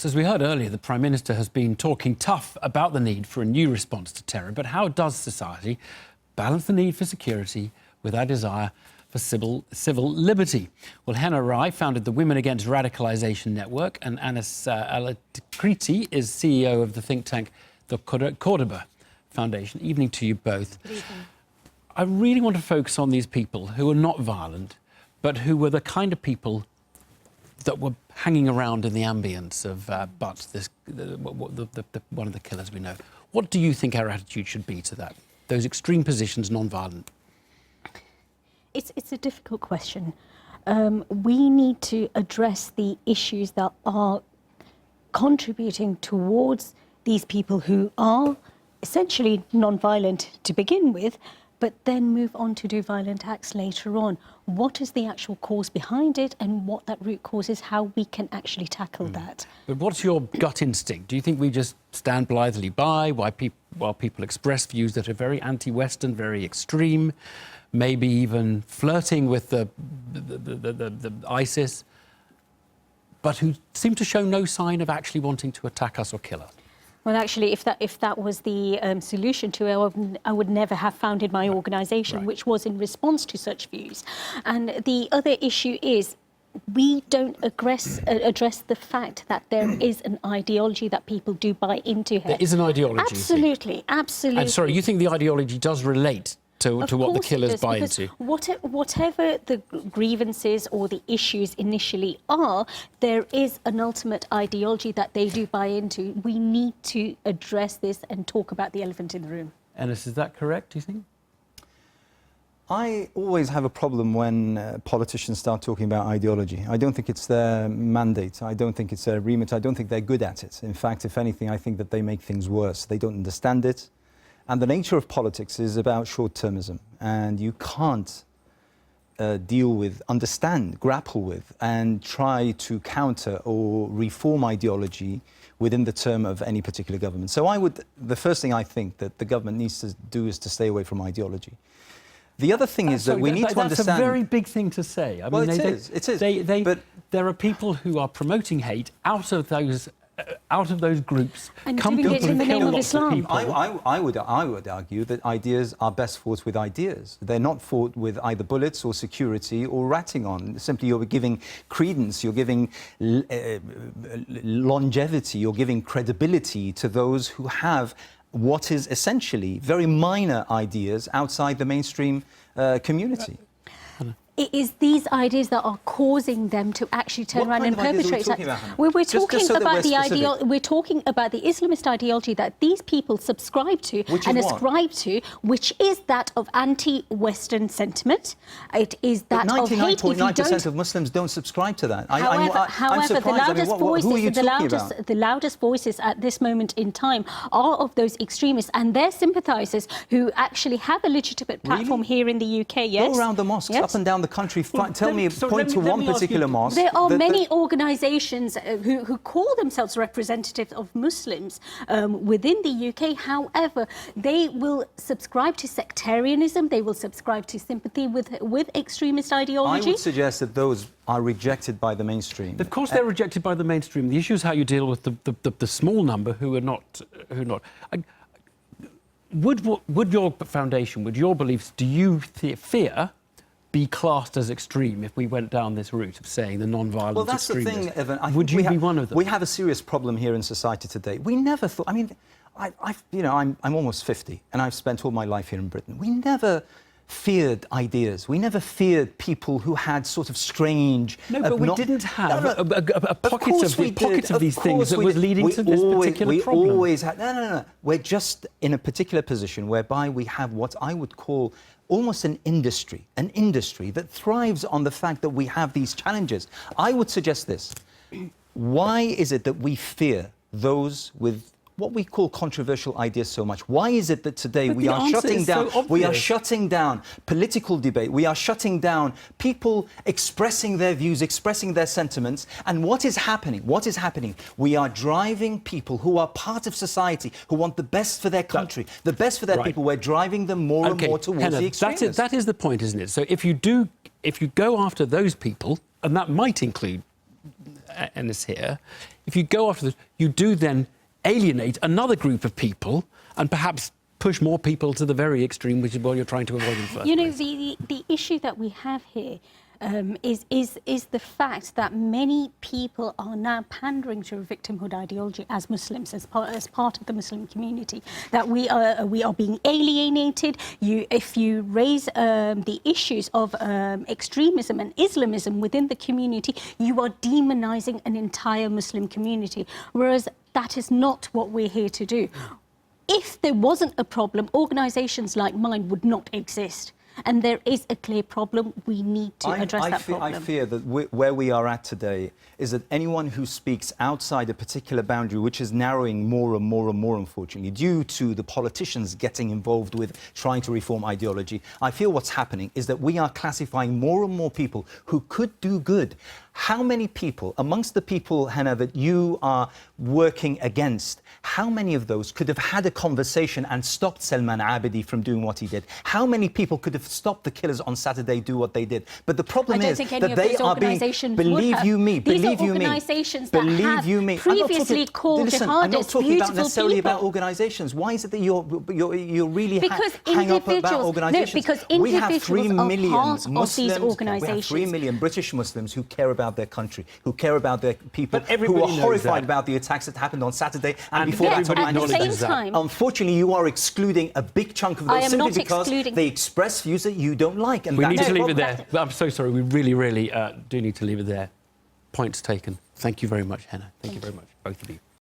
Anas, as we heard earlier, the Prime Minister has been talking tough about the need for a new response to terror. But how does society balance the need for security with our desire for civil liberty? Well, Henna Rai founded the Women Against Radicalisation Network, and Anas Altikriti is CEO of the think tank, the Cordoba Foundation. Evening to you both. Good evening. I really want to focus on these people who are not violent, but who were the kind of people that were hanging around in the ambience of one of the killers we know. What do you think our attitude should be to that? Those extreme positions, non-violent? It's a difficult question. We need to address the issues that are contributing towards these people who are essentially non-violent to begin with, but then move on to do violent acts later on. What is the actual cause behind it, and what that root cause is, how we can actually tackle that. But what's your gut instinct? Do you think we just stand blithely by while people express views that are very anti-Western, very extreme, maybe even flirting with the ISIS, but who seem to show no sign of actually wanting to attack us or kill us? Well, actually, if that was the solution to it, I would never have founded my organisation, which was in response to such views. And the other issue is we don't address the fact that there is an ideology that people do buy into here. There is an ideology. Absolutely, absolutely. And sorry, you think the ideology does relate to what the killers buy into? Whatever the grievances or the issues initially are, there is an ultimate ideology that they do buy into. We need to address this and talk about the elephant in the room. Anas, is that correct, do you think? I always have a problem when politicians start talking about ideology. I don't think it's their mandate. I don't think it's their remit. I don't think they're good at it. In fact, if anything, I think that they make things worse. They don't understand it. And the nature of politics is about short-termism, and you can't understand, grapple with, and try to counter or reform ideology within the term of any particular government. So the first thing I think that the government needs to do is to stay away from ideology. The other thing is that we need to understand... That's a very big thing to say. I mean, it is. But there are people who are promoting hate out of those groups. And doing it in the name of Islam. I would argue that ideas are best fought with ideas. They're not fought with either bullets or security or ratting on. Simply, you're giving credence, you're giving longevity, you're giving credibility to those who have what is essentially very minor ideas outside the mainstream community. It is these ideas that are causing them to actually turn around and perpetrate that. We're talking about we're talking about the Islamist ideology that these people subscribe to and ascribe to, which is that of anti-Western sentiment. It is that of hate. 99.9% of Muslims don't subscribe to that. However, the loudest voices at this moment in time are of those extremists and their sympathisers who actually have a legitimate platform here in the UK. Yes. Go around the mosques, up and down the country, point to one particular mosque. There are many organisations who call themselves representatives of Muslims within the UK. However, they will subscribe to sectarianism. They will subscribe to sympathy with extremist ideology. I would suggest that those are rejected by the mainstream. Of course, they're rejected by the mainstream. The issue is how you deal with the small number who are not. Would your foundation, would your beliefs, do you fear, be classed as extreme if we went down this route of saying the non-violent extremists? Well, that's the thing, Evan. Would you be one of them? We have a serious problem here in society today. We never thought... I mean, I'm almost 50, and I've spent all my life here in Britain. We never feared ideas. We never feared people who had sort of strange... No, but we didn't have a pocket of these things that was leading to this particular problem. We always had... No. We're just in a particular position whereby we have what I would call almost an industry that thrives on the fact that we have these challenges. I would suggest this. Why is it that we fear those with what we call controversial ideas so much? Why is it that today we are shutting down political debate, we are shutting down people expressing their views, expressing their sentiments, and what is happening? We are driving people who are part of society, who want the best for their country, the best for their people. We're driving them more and more towards Henna, the extremists. That is the point, isn't it? So if you go after those people, and that might include Anas here, if you go after this, you do then alienate another group of people and perhaps push more people to the very extreme, which is what you're trying to avoid in the first place. The issue that we have here is the fact that many people are now pandering to a victimhood ideology as Muslims, as part of the Muslim community, that we are being alienated. If you raise the issues of extremism and Islamism within the community, you are demonizing an entire Muslim community, whereas that is not what we're here to do. If there wasn't a problem, organisations like mine would not exist. And there is a clear problem. We need to address that problem. I fear that where we are at today is that anyone who speaks outside a particular boundary, which is narrowing more and more and more, unfortunately, due to the politicians getting involved with trying to reform ideology, I feel what's happening is that we are classifying more and more people who could do good. How many people, amongst the people, Henna, that you are working against, how many of those could have had a conversation and stopped Salman Abedi from doing what he did? How many people could have stopped the killers on Saturday do what they did? But the problem is that they are being, believe you me, believe you me, believe you me. Previously called jihadists, I'm not talking about necessarily people. about organisations. Why is it that you're really hang up about organisations? No, because individuals we have 3 million are part Muslims, of these organisations. We have 3 million British Muslims who care about their country, who care about their people, but who are horrified about the attacks that happened on Saturday and before that on at the same time. Unfortunately, you are excluding a big chunk of those simply because they express views that you don't like. And we need to leave it there. I'm so sorry. We really do need to leave it there. Points taken. Thank you very much, Henna. Thank you very much, both of you.